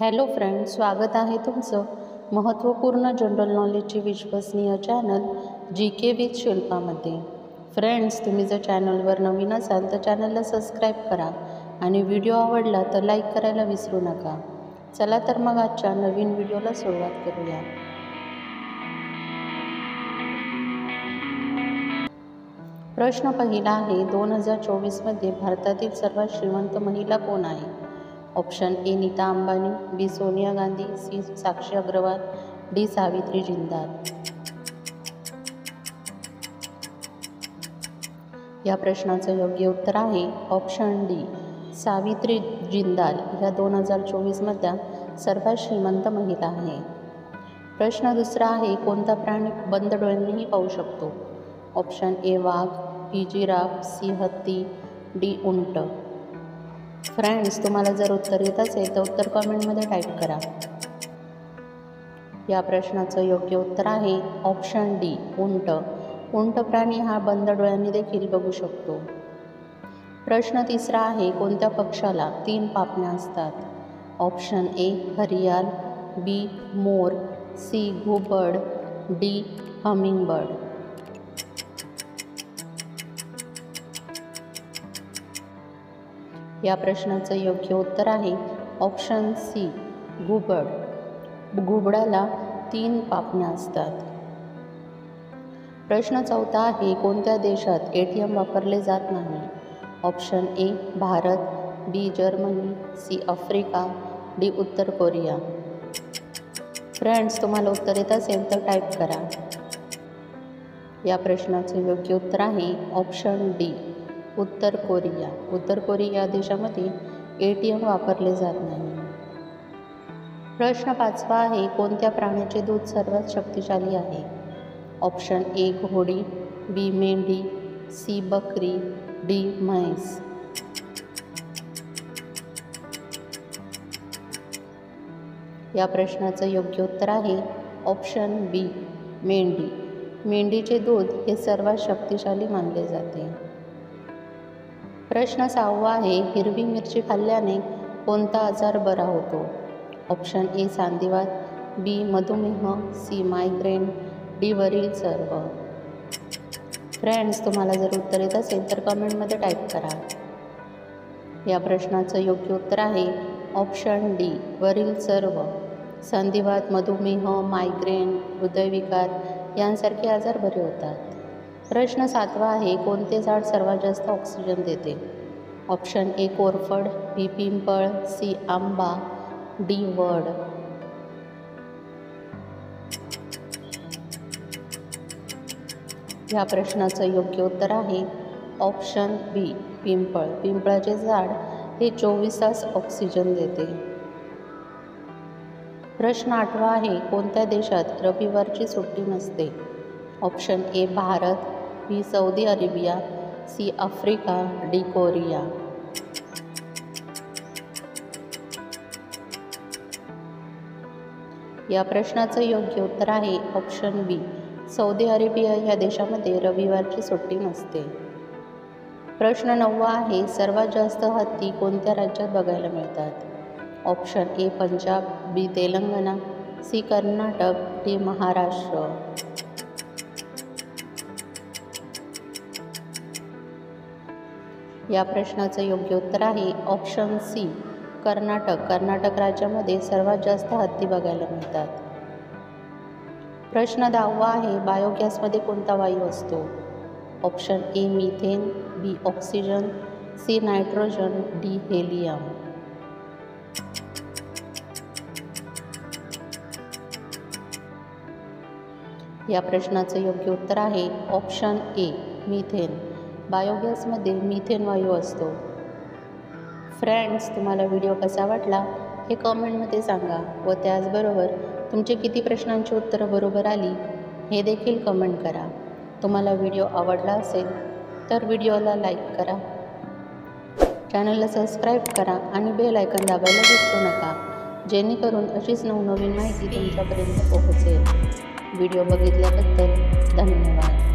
Hello friends, स्वागत आहे तुमचं महत्त्वपूर्ण जनरल नॉलेजची विश्वसनीय चॅनल GK विथ शिल्पामध्ये। फ्रेंड्स, तुम्ही जर चॅनलवर नवीन असाल तर चॅनलला सबस्क्राईब करा आणि व्हिडिओ आवडला तर लाईक करायला विसरू नका। चला तर मग आजच्या नवीन व्हिडिओला सुरुवात करूया। प्रश्न पहिला आहे, 2024 मध्ये भारतातील सर्वात श्रीमंत महिला कोण आहे? Option A Nita Ambani, B Sonia Gandhi, C Sakshi Agarwal, D Savitri Jindal. या प्रश्नाचं योग्य उत्तर आहे ऑप्शन डी, सावित्री जिंदाल ह्या 2024 मधल्या सर्वात श्रीमंत महिला आहे। प्रश्न दुसरा आहे, कोणता प्राणी बंद डोळ्यांनीही पाहू शकतो? ऑप्शन ए वाघ, बी जिराफ, सी हत्ती, डी उंट। फ्रेंड्स, तुम्हाला जर उत्तर येत असेल तर उत्तर कमेंटमध्ये टाईप करा। या प्रश्नाचं योग्य उत्तर आहे ऑप्शन डी, उंट। उंट प्राणी हा बंद डोळ्यांनी देखील बघू शकतो। प्रश्न तिसरा आहे, कोणत्या पक्षाला 3 पापण्या असतात? ऑप्शन ए घरियाल, बी मोर, सी घुबड, डी हमिंगबर्ड। या प्रश्नाचं योग्य उत्तर आहे ऑप्शन सी घुबड। घुबडाला 3 पापण्या असतात। प्रश्न चौथा आहे, कोणत्या देशात ATM वापरले जात नाही? Option A Bharat, B Germany, C Africa, D उत्तर कोरिया। फ्रेंड्स, तुम्हाला उत्तर येत असेल तर टाईप करा। या प्रश्नाचे योग्य उत्तर आहे ऑप्शन डी, उत्तर कोरिया। उत्तर कोरिया या देशामध्ये ATM वापरले जात नाही। प्रश्न पाचवा आहे, कोणत्या प्राण्याचे दूध सर्वात शक्तिशाली आहे? ऑप्शन ए घोडी, बी मेंढी, सी बकरी, डी म्हैस। या प्रश्नाचं योग्य उत्तर आहे ऑप्शन बी मेंढी। मेंढीचे दूध हे सर्वात शक्तिशाली मानले जाते। प्रश्न 6वा आहे, हिरवी मिरची खाल्ल्याने कोणता आजार बरा होतो? ऑप्शन ए सांधिवात, बी मधुमेह, सी मायग्रेन, डी वरील सर्व। फ्रेंड्स, तुम्हाला जर उत्तर येत असेल तर कमेंटमध्ये टाईप करा। या प्रश्नाचं योग्य उत्तर आहे ऑप्शन डी, वरील सर्व। संधिवात, मधुमेह, मायग्रेन, हृदयविकार यांसारखे आजार बरे होतात। प्रश्न 7वा आहे, कोणते झाड सर्वात जास्त ऑक्सिजन देते? ऑप्शन ए कोरफड, बी पिंपळ, सी आंबा, डी वड। या प्रश्नाचं योग्य उत्तर आहे ऑप्शन बी पिंपळ। पिंपळाचे झाड हे 24 तास ऑक्सिजन देते। प्रश्न 8वा आहे, कोणत्या देशात रविवारची सुट्टी नसते? Option A Bharat, B Saudi Arabia, C Africa, D Korea. या प्रश्नाचं योग्य उत्तर आहे ऑप्शन बी, सौदी अरेबिया या देशामध्ये रविवारची सुट्टी नसते। प्रश्न 9वा आहे, सर्वात जास्त हत्ती कोणत्या राज्यात बघायला मिळतात? Option A Punjab, B Telangana, C Karnataka, D Maharashtra. या प्रश्नाचं योग्य उत्तर आहे ऑप्शन सी कर्नाटक। कर्नाटक राज्यामध्ये सर्वात जास्त हत्ती बघायला मिळतात। प्रश्न 10वा आहे, बायोगॅसमध्ये कोणता वायू असतो? Option A methane, B oxygen, C nitrogen, D helium. या प्रश्नाचं योग्य उत्तर आहे ऑप्शन ए मिथेन। बायोगॅसमध्ये मिथेन वायू असतो। फ्रेंड्स, तुम्हाला व्हिडिओ कसा वाटला हे कमेंटमध्ये सांगा व त्याचबरोबर तुमचे किती प्रश्नांची उत्तरं बरोबर आली हे देखील कमेंट करा। तुम्हाला व्हिडिओ आवडला असेल तर व्हिडिओला लाईक करा, चॅनलला सबस्क्राईब करा आणि बेल आयकॉन दाबायला विसरू नका, जेणेकरून अशीच नवनवीन माहिती तुमच्यापर्यंत पोहोचेल। व्हिडिओ बघितल्याबद्दल धन्यवाद।